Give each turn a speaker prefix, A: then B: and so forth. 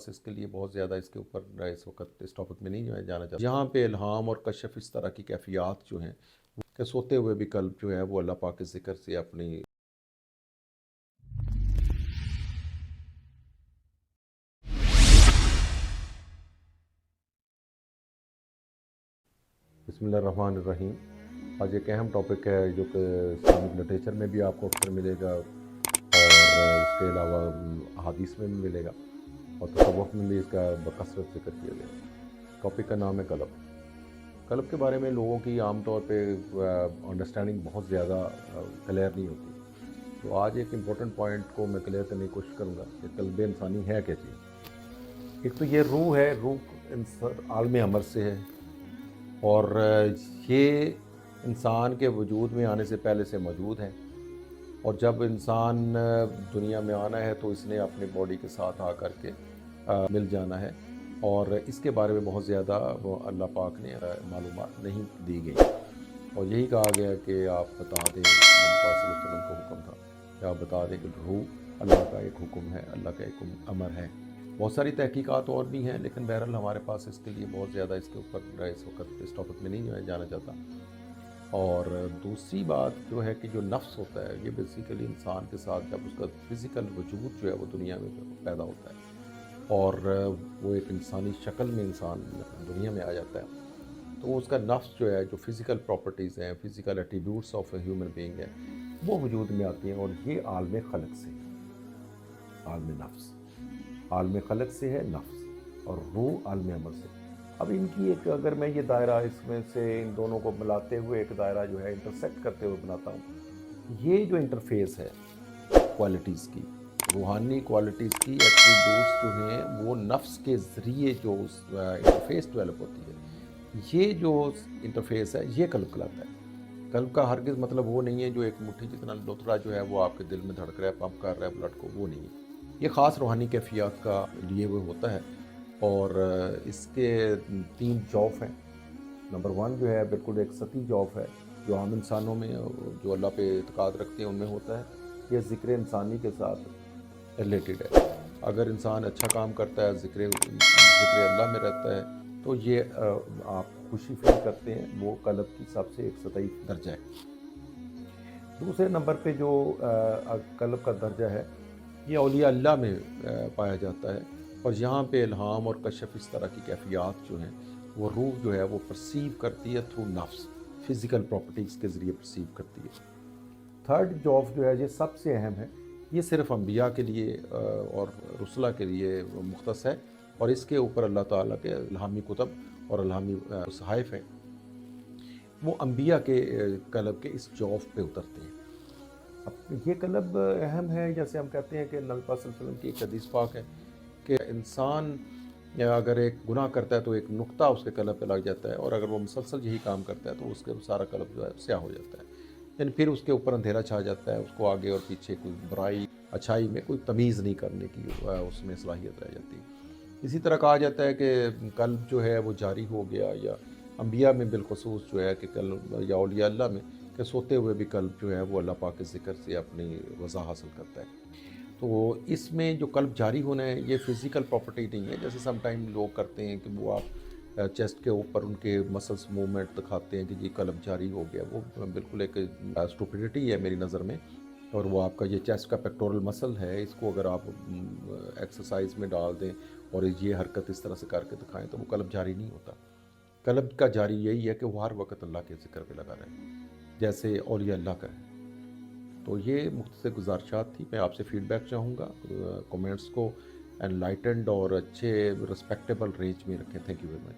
A: पास इसके लिए बहुत ज़्यादा इसके ऊपर इस वक्त इस टॉपिक में नहीं जाना चाहता। यहाँ पे इल्हाम और कशफ इस तरह की कैफियत जो हैं कि सोते हुए भी कल्ब जो है वो अल्लाह पाक के ज़िक्र से अपनी बिस्मिल्लाहिर्रहमानिर्रहीम। आज एक अहम टॉपिक है जो कि इस्लामिक लिटरेचर में भी आपको अक्सर मिलेगा और उसके अलावा अहादीस में भी मिलेगा और तसव्वुफ़ में भी इसका बकसरत ज़िक्र किया गया। टॉपिक का नाम है कल्ब। कल्ब के बारे में लोगों की आम तौर पे अंडरस्टैंडिंग बहुत ज़्यादा क्लियर नहीं होती। तो आज एक इम्पोर्टेंट पॉइंट को मैं क्लियर करने की कोशिश करूँगा कि कल्ब इंसानी है क्या चीज़। एक तो ये रूह है, रूह आलम अमर से है और ये इंसान के वजूद में आने से पहले से मौजूद है और जब इंसान दुनिया में आना है तो इसने अपनी बॉडी के साथ आकर के मिल जाना है और इसके बारे में बहुत ज़्यादा अल्लाह पाक ने मालूमात नहीं दी गई और यही कहा गया कि आप बता दें, नबी पाक सल्लल्लाहु अलैहि वसल्लम का हुक्म था कि आप बता दें कि रूह अल्लाह का एक हुक्म है, अल्लाह का एक अमर है। बहुत सारी तहकीकात और भी हैं लेकिन बहरहाल हमारे पास इसके लिए बहुत ज़्यादा इसके ऊपर इस वक्त इस टॉपिक में नहीं जाना चाहता। और दूसरी बात जो है कि जो नफ्स होता है ये बेसिकली इंसान के साथ जब उसका फ़िज़िकल वजूद जो है वो दुनिया में पैदा होता है और वो एक इंसानी शक्ल में इंसान दुनिया में आ जाता है तो उसका नफ्स जो है, जो फ़िज़िकल प्रॉपर्टीज़ हैं, physical attributes of a human being है, वो वजूद में आती हैं और ये आलम खलक से, आलम नफ्स, आलम खलक से है नफ्स और रूह आलम अमर से। अब इनकी एक अगर मैं ये दायरा इसमें से इन दोनों को मिलाते हुए एक दायरा जो है इंटरसेक्ट करते हुए बनाता हूँ, ये जो इंटरफेस है क्वालिटीज़ की, रूहानी क्वालिटीज़ की एट्रीब्यूट्स जो हैं वो नफ्स के ज़रिए जो इंटरफेस डेवलप होती है, ये जो इंटरफेस है ये कल्ब कहलाता है। कल्ब का हरगिज़ मतलब वो नहीं है जो एक मुट्ठी जितना लुतरा जो है वो आपके दिल में धड़क रहा है, पंप कर रहा है ब्लड को, वो नहीं है। ये ख़ास रूहानी कैफियत का लिए हुए होता है और इसके 3 जौफ़ हैं। नंबर 1 जो है बिल्कुल एक सती जौफ़ है जो आम इंसानों में जो अल्लाह पे एतक़ाद रखते हैं उनमें होता है। ये ज़िक्र इंसानी के साथ रिलेटेड है। अगर इंसान अच्छा काम करता है, ज़िक्र अल्लाह में रहता है तो ये आप खुशी फील करते हैं, वो कल्ब की सबसे एक सतही दर्जा है। दूसरे नंबर पे जो कल्ब का दर्जा है ये औलिया अल्लाह में पाया जाता है और यहाँ पे इल्हाम और कशफ इस तरह की कैफियत जो हैं वो रूह जो है वो परसीव करती है थ्रू नफ्स, फ़िज़िकल प्रॉपर्टीज़ के ज़रिए परसीव करती है। थर्ड जॉब जो है ये सबसे अहम है, ये सिर्फ़ अंबिया के लिए और रुसला के लिए मुख्तस है और इसके ऊपर अल्लाह ताला के इल्हामी कुतब और इल्हामी सहाइफ़ हैं, वो अंबिया के कल्ब के इस जॉब पे उतरते हैं। अब ये कल्ब अहम है, जैसे हम कहते हैं कि नबी पाक सल्लल्लाहु अलैहि वसल्लम की एक हदीस पाक है कि इंसान अगर एक गुनाह करता है तो एक नुक्ता उसके कल्ब पे लग जाता है और अगर वो मुसलसल यही काम करता है तो उसके सारा कल्ब जो है स्याह हो जाता है, यानी फिर उसके ऊपर अंधेरा छा जाता है, उसको आगे और पीछे कोई बुराई अच्छाई में कोई तमीज़ नहीं करने की उसमें सलाहियत रह जाती है। इसी तरह कहा जाता है कि कल्ब जो है वो जारी हो गया, या अंबिया में बिलखसूस जो है कि कल्ब, या औलिया अल्लाह में कि सोते हुए भी कल्ब जो है वो अल्लाह पाक के ज़िक्र से अपनी वज़ा हासिल करता है। तो इसमें जो कल्ब जारी होना है ये फ़िज़िकल प्रॉपर्टी नहीं है, जैसे सम टाइम लोग करते हैं कि वो आप चेस्ट के ऊपर उनके मसल्स मूवमेंट दिखाते हैं कि ये कल्ब जारी हो गया, वो बिल्कुल एक स्टुपिडिटी है मेरी नज़र में। और वो आपका ये चेस्ट का पेक्टोरल मसल है, इसको अगर आप एक्सरसाइज में डाल दें और ये हरकत इस तरह से करके दिखाएं तो वो कल्ब जारी नहीं होता। कल्ब का जारी यही है कि वो हर वक्त अल्लाह के ज़िक्र पे लगा रहे, जैसे औलिया अल्लाह का है। तो ये मुख्तसर गुज़ारिशात थी। मैं आपसे फ़ीडबैक चाहूँगा, कमेंट्स को एनलाइटेंड और अच्छे रिस्पेक्टेबल रेंज में रखें। Thank you very much.